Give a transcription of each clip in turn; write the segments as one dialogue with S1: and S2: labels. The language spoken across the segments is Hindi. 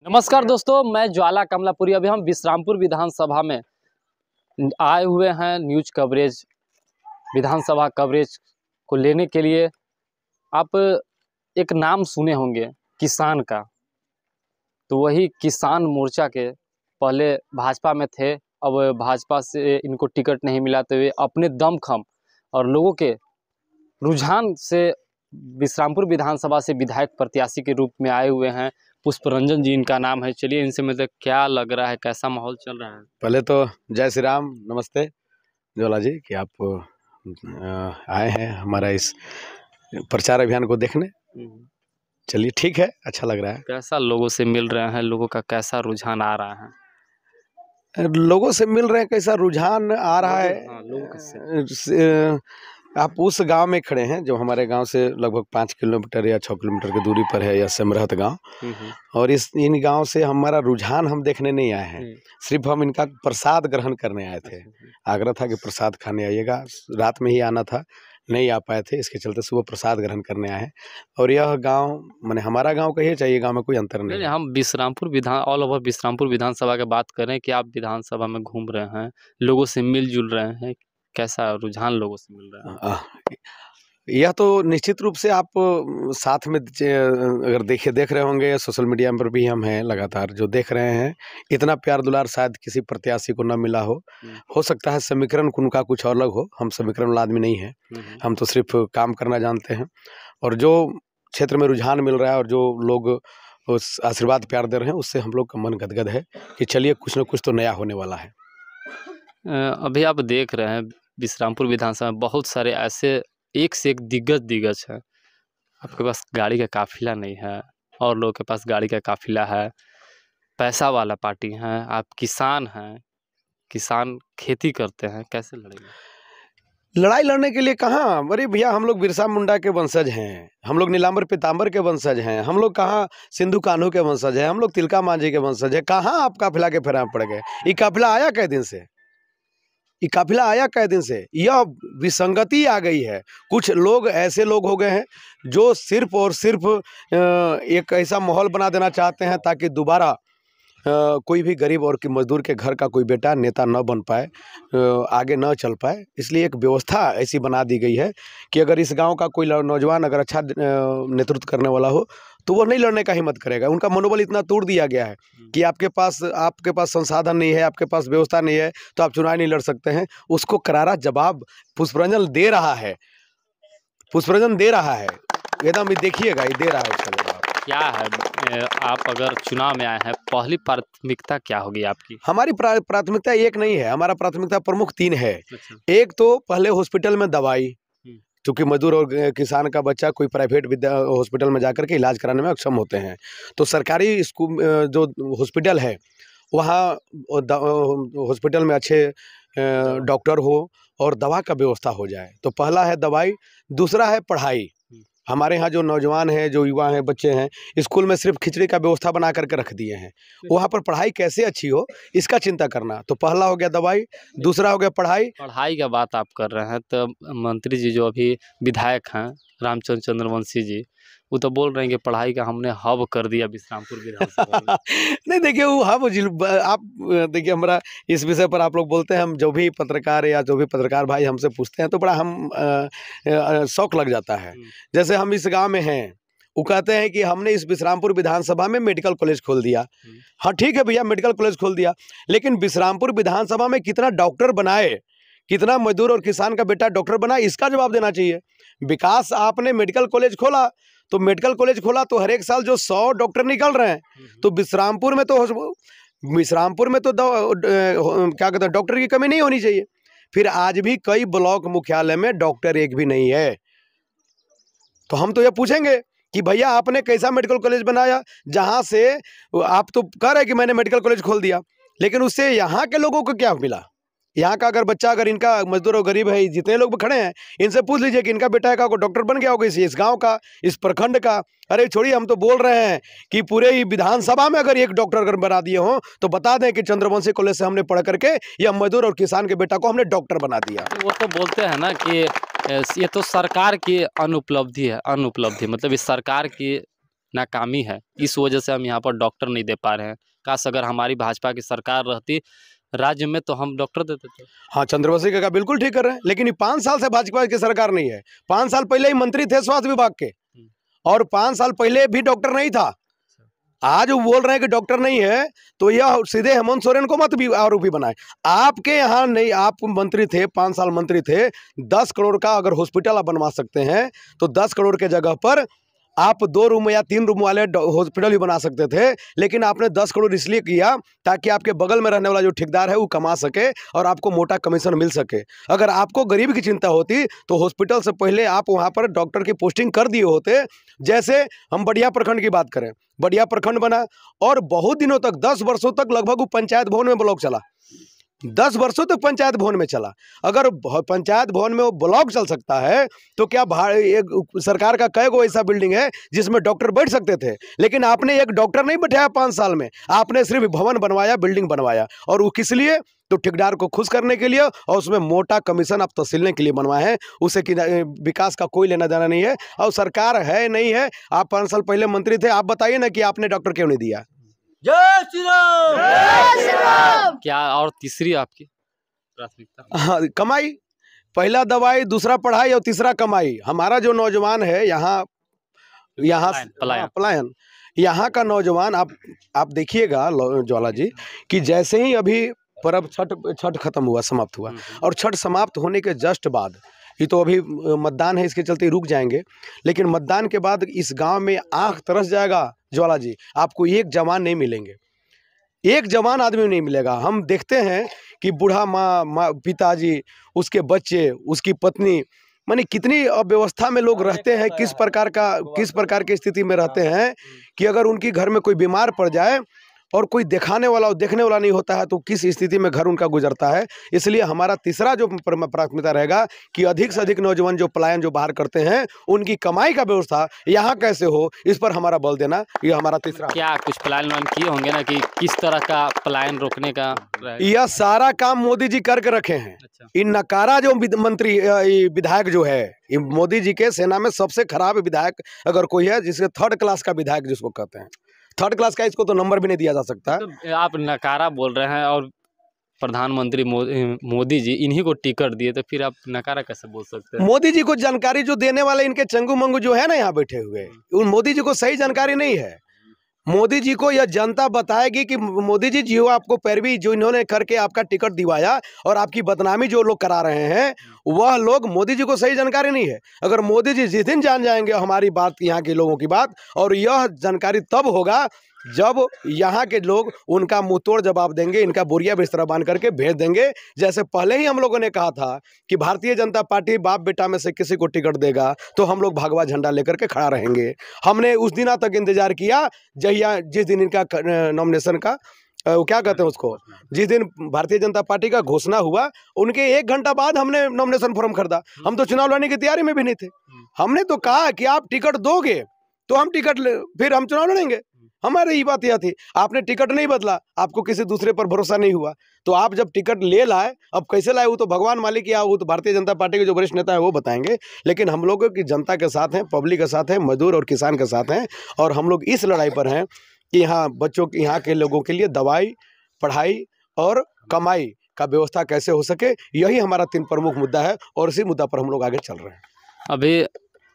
S1: नमस्कार दोस्तों, मैं ज्वाला कमलापुरी। अभी हम विश्रामपुर विधानसभा में आए हुए हैं न्यूज कवरेज, विधानसभा कवरेज को लेने के लिए। आप एक नाम सुने होंगे किसान का, तो वही किसान मोर्चा के पहले भाजपा में थे। अब भाजपा से इनको टिकट नहीं मिला तो वे अपने दमखम और लोगों के रुझान से विश्रामपुर विधानसभा से विधायक प्रत्याशी के रूप में आए हुए हैं। पुष्परंजन जी इनका नाम है। चलिए इनसे मतलब क्या लग रहा है, कैसा माहौल चल रहा है।
S2: पहले तो जय श्री राम, नमस्ते ज्वाला जी कि आप आए हैं हमारा इस प्रचार अभियान को देखने। चलिए ठीक है, अच्छा लग रहा है।
S1: कैसा लोगों से मिल रहे हैं, लोगों का कैसा रुझान आ रहा है।
S2: लोगों से मिल रहे हैं, कैसा रुझान आ रहा है।
S1: लोगों से
S2: आप उस गांव में खड़े हैं जो हमारे गांव से लगभग 5 किलोमीटर या 6 किलोमीटर की दूरी पर है, यह सिमरहत गांव। और इन गांव से हमारा रुझान हम देखने नहीं आए हैं, सिर्फ हम इनका प्रसाद ग्रहण करने आए थे। आग्रह था कि प्रसाद खाने आइएगा, रात में ही आना था, नहीं आ पाए थे, इसके चलते सुबह प्रसाद ग्रहण करने आए हैं। और यह गांव माने हमारा गांव कहिए, चाहिए गांव में कोई अंतर नहीं।
S1: हम विश्रामपुर ऑल ओवर विश्रामपुर विधानसभा की बात करें कि आप विधानसभा में घूम रहे हैं, लोगों से मिलजुल रहे हैं, कैसा रुझान लोगों से मिल रहा है।
S2: यह तो निश्चित रूप से आप साथ में अगर देख रहे होंगे, सोशल मीडिया पर भी हम हैं लगातार जो देख रहे हैं। इतना प्यार दुलार शायद किसी प्रत्याशी को न मिला हो सकता है समीकरण उनका कुछ अलग हो। हम समीकरण वाला आदमी नहीं है, हम तो सिर्फ काम करना जानते हैं। और जो क्षेत्र में रुझान मिल रहा है और जो लोग उस आशीर्वाद प्यार दे रहे हैं, उससे हम लोग का मन गदगद है कि चलिए कुछ न कुछ तो नया होने वाला है।
S1: अभी आप देख रहे हैं विश्रामपुर विधानसभा में बहुत सारे ऐसे एक से एक दिग्गज है। आपके पास गाड़ी का काफिला नहीं है और लोगों के पास गाड़ी का काफिला है, पैसा वाला पार्टी है। आप किसान हैं, किसान खेती करते हैं, कैसे लड़ेंगे।
S2: लड़ाई लड़ने के लिए कहाँ, अरे भैया हम लोग बिरसा मुंडा के वंशज हैं, हम लोग नीलांबर पीताम्बर के वंशज हैं, हम लोग कहाँ सिंधु कान्हू के वंशज हैं, हम लोग तिलका मांझी के वंशज हैं। कहाँ आप काफिला के फेरा पड़ गए। ये काफिला आया कै दिन से, ये काफिला आया कै दिन से। यह विसंगति आ गई है। कुछ लोग ऐसे लोग हो गए हैं जो सिर्फ और सिर्फ एक ऐसा माहौल बना देना चाहते हैं ताकि दोबारा कोई भी गरीब और मजदूर के घर का कोई बेटा नेता न बन पाए, आगे न चल पाए। इसलिए एक व्यवस्था ऐसी बना दी गई है कि अगर इस गांव का कोई नौजवान अगर अच्छा नेतृत्व करने वाला हो तो वो नहीं लड़ने का हिम्मत करेगा। उनका मनोबल इतना तोड़ दिया गया है कि आपके पास संसाधन नहीं है, आपके पास व्यवस्था नहीं है तो आप चुनाव नहीं लड़ सकते हैं। उसको करारा जवाब पुष्परंजन दे रहा है, पुष्परंजन दे रहा है, एकदम देखिएगा, ये दे रहा है उसका जवाब।
S1: क्या है, आप अगर चुनाव में आए हैं, पहली प्राथमिकता क्या होगी आपकी।
S2: हमारी प्राथमिकता एक नहीं है, हमारा प्राथमिकता प्रमुख 3 है। एक तो पहले हॉस्पिटल में दवाई, क्योंकि मजदूर और किसान का बच्चा कोई प्राइवेट हॉस्पिटल में जाकर के इलाज कराने में अक्षम होते हैं, तो सरकारी स्कूल जो हॉस्पिटल है वहाँ हॉस्पिटल में अच्छे डॉक्टर हो और दवा का व्यवस्था हो जाए। तो पहला है दवाई, दूसरा है पढ़ाई। हमारे यहाँ जो नौजवान हैं, जो युवा हैं, बच्चे हैं, स्कूल में सिर्फ खिचड़ी का व्यवस्था बना करके रख दिए हैं। वहाँ पर पढ़ाई कैसे अच्छी हो इसका चिंता करना। तो पहला हो गया दवाई, दूसरा हो गया पढ़ाई।
S1: पढ़ाई का बात आप कर रहे हैं तो मंत्री जी जो अभी विधायक हैं रामचंद्र चंद्रवंशी जी, वो तो बोल रहे हैं कि पढ़ाई का हमने हब कर दिया विश्रामपुर विधानसभा।
S2: नहीं देखिए, वो हब आप देखिए, हमारा इस विषय पर आप लोग बोलते हैं, हम जो भी पत्रकार या जो भी पत्रकार भाई हमसे पूछते हैं तो बड़ा हम शौक लग जाता है। जैसे हम इस गांव में हैं, वो कहते हैं कि हमने इस विश्रामपुर विधानसभा में मेडिकल कॉलेज खोल दिया। हाँ ठीक है भैया, मेडिकल कॉलेज खोल दिया, लेकिन विश्रामपुर विधानसभा में कितना डॉक्टर बनाए, कितना मजदूर और किसान का बेटा डॉक्टर बना, इसका जवाब देना चाहिए। विकास आपने मेडिकल कॉलेज खोला तो हर एक साल जो 100 डॉक्टर निकल रहे हैं, तो विश्रामपुर में तो क्या कहते हैं, डॉक्टर की कमी नहीं होनी चाहिए। फिर आज भी कई ब्लॉक मुख्यालय में डॉक्टर एक भी नहीं है। तो हम तो ये पूछेंगे कि भैया आपने कैसा मेडिकल कॉलेज बनाया, जहां से आप तो कह रहे हैं कि मैंने मेडिकल कॉलेज खोल दिया, लेकिन उससे यहाँ के लोगों को क्या मिला। यहाँ का अगर बच्चा, अगर इनका मजदूर और गरीब है, जितने लोग खड़े हैं, इनसे पूछ लीजिए कि इनका बेटा का कोई डॉक्टर बन गया होगा इस गांव का, इस प्रखंड का। अरे छोड़िए, हम तो बोल रहे हैं कि पूरे ही विधानसभा में अगर एक डॉक्टर अगर बना दिए हों तो बता दें कि चंद्रवंशी कॉलेज से हमने पढ़ करके या मजदूर और किसान के बेटा को हमने डॉक्टर बना दिया।
S1: वो तो बोलते हैं ना कि ये तो सरकार की अनुपलब्धि है, मतलब इस सरकार की नाकामी है, इस वजह से हम यहाँ पर डॉक्टर नहीं दे पा रहे हैं। काश अगर हमारी भाजपा की सरकार रहती राज्य में तो हम डॉक्टर देते थे।
S2: हाँ, चंद्रवंशी काका बिल्कुल ठीक कर रहे हैं, लेकिन ये 5 साल से भाजपा की सरकार नहीं है। 5 साल पहले ही मंत्री थे स्वास्थ्य विभाग के, और 5 साल पहले भी डॉक्टर नहीं था। आज वो बोल रहे हैं कि डॉक्टर नहीं है, तो यह सीधे हेमंत सोरेन को मत भी आरोपी बनाए। आपके यहाँ नहीं, आप मंत्री थे, 5 साल मंत्री थे, 10 करोड़ का अगर हॉस्पिटल आप बनवा सकते हैं तो 10 करोड़ के जगह पर आप 2 रूम या 3 रूम वाले हॉस्पिटल भी बना सकते थे। लेकिन आपने 10 करोड़ इसलिए किया ताकि आपके बगल में रहने वाला जो ठेकेदार है वो कमा सके और आपको मोटा कमीशन मिल सके। अगर आपको गरीब की चिंता होती तो हॉस्पिटल से पहले आप वहाँ पर डॉक्टर की पोस्टिंग कर दिए होते। जैसे हम बढ़िया प्रखंड की बात करें, बढ़िया प्रखंड बना और बहुत दिनों तक 10 वर्षों तक लगभग वो पंचायत भवन में ब्लॉक चला। 10 वर्षों तक पंचायत भवन में चला। अगर पंचायत भवन में वो ब्लॉक चल सकता है तो क्या एक सरकार का कई गो ऐसा बिल्डिंग है जिसमें डॉक्टर बैठ सकते थे? लेकिन आपने एक डॉक्टर नहीं बैठाया 5 साल में, आपने सिर्फ भवन बनवाया, बिल्डिंग बनवाया। और वो किस लिए? तो ठेकेदार को खुश करने के लिए, और उसमें मोटा कमीशन आप तहसीलने के लिए बनवाए हैं। उसे कि विकास का कोई लेना देना नहीं है। और सरकार है नहीं है, आप 5 साल पहले मंत्री थे, आप बताइए ना कि आपने डॉक्टर क्यों नहीं दिया?
S3: जय श्री राम, जय श्री राम।
S1: क्या और तीसरी आपकी प्राथमिकता?
S2: हाँ, कमाई। पहला दवाई, दूसरा पढ़ाई और तीसरा कमाई। हमारा जो नौजवान है यहाँ पलायन, यहाँ का नौजवान आप देखिएगा ज्वाला जी कि जैसे ही अभी पर्व छठ खत्म हुआ, समाप्त हुआ, और छठ समाप्त होने के जस्ट बाद, ये तो अभी मतदान है इसके चलते रुक जाएंगे, लेकिन मतदान के बाद इस गांव में आंख तरस जाएगा ज्वाला जी। आपको एक जवान नहीं मिलेंगे, एक जवान आदमी नहीं मिलेगा। हम देखते हैं कि बूढ़ा माँ, पिताजी, उसके बच्चे, उसकी पत्नी, माने कितनी अव्यवस्था में लोग रहते हैं, किस प्रकार की स्थिति में रहते हैं कि अगर उनकी घर में कोई बीमार पड़ जाए और कोई देखने वाला नहीं होता है तो किस स्थिति में घर उनका गुजरता है। इसलिए हमारा तीसरा जो प्राथमिकता रहेगा कि अधिक से अधिक नौजवान जो पलायन जो बाहर करते हैं उनकी कमाई का व्यवस्था यहाँ कैसे हो, इस पर हमारा बल देना, ये हमारा तीसरा।
S1: क्या कुछ प्लान किए होंगे ना कि किस तरह का पलायन रोकने का?
S2: यह सारा काम मोदी जी करके रखे हैं। इन नकारा जो मंत्री विधायक जो है, मोदी जी के सेना में सबसे खराब विधायक अगर कोई है, जिसके 3rd क्लास का विधायक जिसको कहते हैं, 3rd क्लास का, इसको तो नंबर भी नहीं दिया जा सकता।
S1: तो आप नकारा बोल रहे हैं और प्रधानमंत्री मोदी जी इन्हीं को टिकट दिए, तो फिर आप नकारा कैसे बोल सकते हैं?
S2: मोदी जी को जानकारी जो देने वाले इनके चंगू मंगू जो है ना यहाँ बैठे हुए, उन मोदी जी को सही जानकारी नहीं है। मोदी जी को यह जनता बताएगी कि मोदी जी जो आपको पैरवी जो इन्होंने करके आपका टिकट दिवाया और आपकी बदनामी जो लोग करा रहे हैं, वह लोग, मोदी जी को सही जानकारी नहीं है। अगर मोदी जी जिस दिन जान जाएंगे हमारी बात, यहाँ के लोगों की बात, और यह जानकारी तब होगा जब यहाँ के लोग उनका मुंह तोड़ जवाब देंगे, इनका बोरिया बिस्तरा बांध करके भेज देंगे। जैसे पहले ही हम लोगों ने कहा था कि भारतीय जनता पार्टी बाप बेटा में से किसी को टिकट देगा तो हम लोग भगवा झंडा लेकर के खड़ा रहेंगे। हमने उस दिन तक इंतजार किया जिस दिन इनका नॉमिनेशन का क्या कहते हैं उसको, जिस दिन भारतीय जनता पार्टी का घोषणा हुआ, उनके 1 घंटा बाद हमने नॉमिनेशन फॉर्म खरीदा। हम तो चुनाव लड़ने की तैयारी में भी नहीं थे। हमने तो कहा कि आप टिकट दोगे तो हम फिर हम चुनाव लड़ेंगे। हमारी ये बात यह थी। आपने टिकट नहीं बदला, आपको किसी दूसरे पर भरोसा नहीं हुआ, तो आप जब टिकट ले लाए, अब कैसे लाए वो तो भगवान मालिक या वो तो भारतीय जनता पार्टी के जो वरिष्ठ नेता है वो बताएंगे। लेकिन हम लोगों की जनता के साथ हैं, पब्लिक के साथ हैं, मजदूर और किसान के साथ हैं, और हम लोग इस लड़ाई पर हैं कि यहाँ के लोगों के लिए दवाई, पढ़ाई और कमाई का व्यवस्था कैसे हो सके। यही हमारा 3 प्रमुख मुद्दा है और इसी मुद्दा पर हम लोग आगे चल रहे हैं।
S1: अभी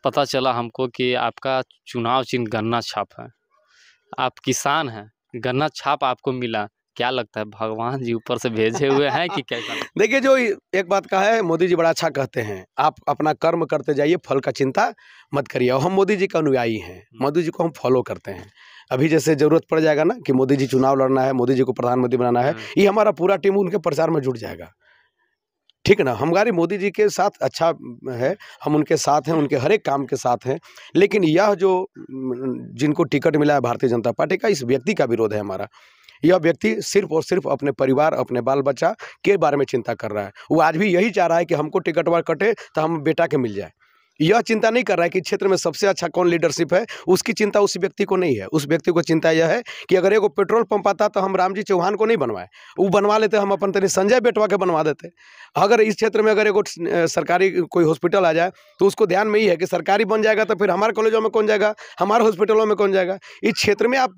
S1: पता चला हमको कि आपका चुनाव चिन्ह गन्ना छाप है, आप किसान हैं, गन्ना छाप आपको मिला, क्या लगता है भगवान जी ऊपर से भेजे हुए हैं कि कैसा?
S2: देखिए, जो एक बात का है, मोदी जी बड़ा अच्छा कहते हैं, आप अपना कर्म करते जाइए, फल का चिंता मत करिए। और हम मोदी जी का अनुयायी हैं, मोदी जी को हम फॉलो करते हैं। अभी जैसे जरूरत पड़ जाएगा ना कि मोदी जी चुनाव लड़ना है, मोदी जी को प्रधानमंत्री बनाना है, ये हमारा पूरा टीम उनके प्रचार में जुट जाएगा। ठीक है ना, हमारी मोदी जी के साथ अच्छा है, हम उनके साथ हैं, उनके हर एक काम के साथ हैं। लेकिन यह जो जिनको टिकट मिला है भारतीय जनता पार्टी का, इस व्यक्ति का विरोध है हमारा। यह व्यक्ति सिर्फ और सिर्फ अपने परिवार, अपने बाल बच्चा के बारे में चिंता कर रहा है। वो आज भी यही चाह रहा है कि हमको टिकट कटे तो हम बेटा के मिल जाए। यह चिंता नहीं कर रहा है कि क्षेत्र में सबसे अच्छा कौन लीडरशिप है, उसकी चिंता उस व्यक्ति को नहीं है। उस व्यक्ति को चिंता यह है कि अगर एगो पेट्रोल पंप आता तो हम रामजी चौहान को नहीं बनवाए, वो बनवा लेते, हम अपन तनी संजय बेटवा के बनवा देते। अगर इस क्षेत्र में अगर एगो सरकारी कोई हॉस्पिटल आ जाए तो उसको ध्यान में ही है कि सरकारी बन जाएगा तो फिर हमारे कॉलेजों में कौन जाएगा, हमारे हॉस्पिटलों में कौन जाएगा। इस क्षेत्र में आप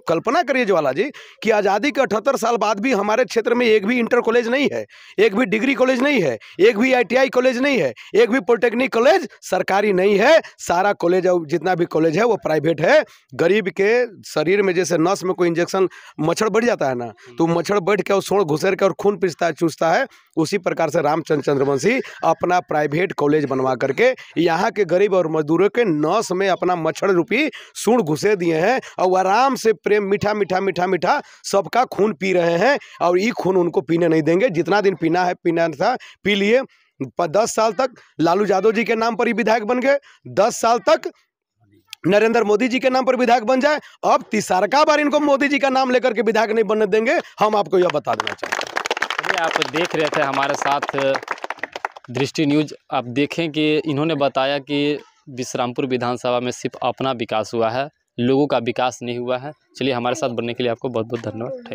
S2: कल्पना करिए ज्वाला जी कि आज़ादी के 78 साल बाद भी हमारे क्षेत्र में एक भी इंटर कॉलेज नहीं है, एक भी डिग्री कॉलेज नहीं है, एक भी ITI कॉलेज नहीं है, एक भी पॉलिटेक्निक कॉलेज सरकारी नहीं है। सारा कॉलेज और जितना भी कॉलेज है वो प्राइवेट है। गरीब के शरीर में जैसे नस में कोई इंजेक्शन मच्छर बढ़ जाता है ना, तो मच्छर बढ़ के और सोड़ घुसेर के और खून पीसता है, चूसता है, उसी प्रकार से रामचंद्र चंद्रवंशी अपना प्राइवेट कॉलेज बनवा करके यहाँ के गरीब और मजदूरों के नस में अपना मच्छर रूपी सूंड घुसे दिए हैं और आराम से प्रेम मीठा मीठा मीठा मीठा सबका खून पी रहे हैं। और ये खून उनको पीने नहीं देंगे। जितना दिन पीना था पी लिए। 10 साल तक लालू यादव जी के नाम पर ही विधायक बन गए, 10 साल तक नरेंद्र मोदी जी के नाम पर विधायक बन जाए। अब तीसरा बार इनको मोदी जी का नाम लेकर के विधायक नहीं बनने देंगे, हम आपको यह बता देना चाहते हैं।
S1: आप देख रहे थे हमारे साथ दृष्टि न्यूज। आप देखें कि इन्होंने बताया कि विश्रामपुर विधानसभा में सिर्फ अपना विकास हुआ है, लोगों का विकास नहीं हुआ है। चलिए, हमारे साथ बनने के लिए आपको बहुत बहुत धन्यवाद। Thank you.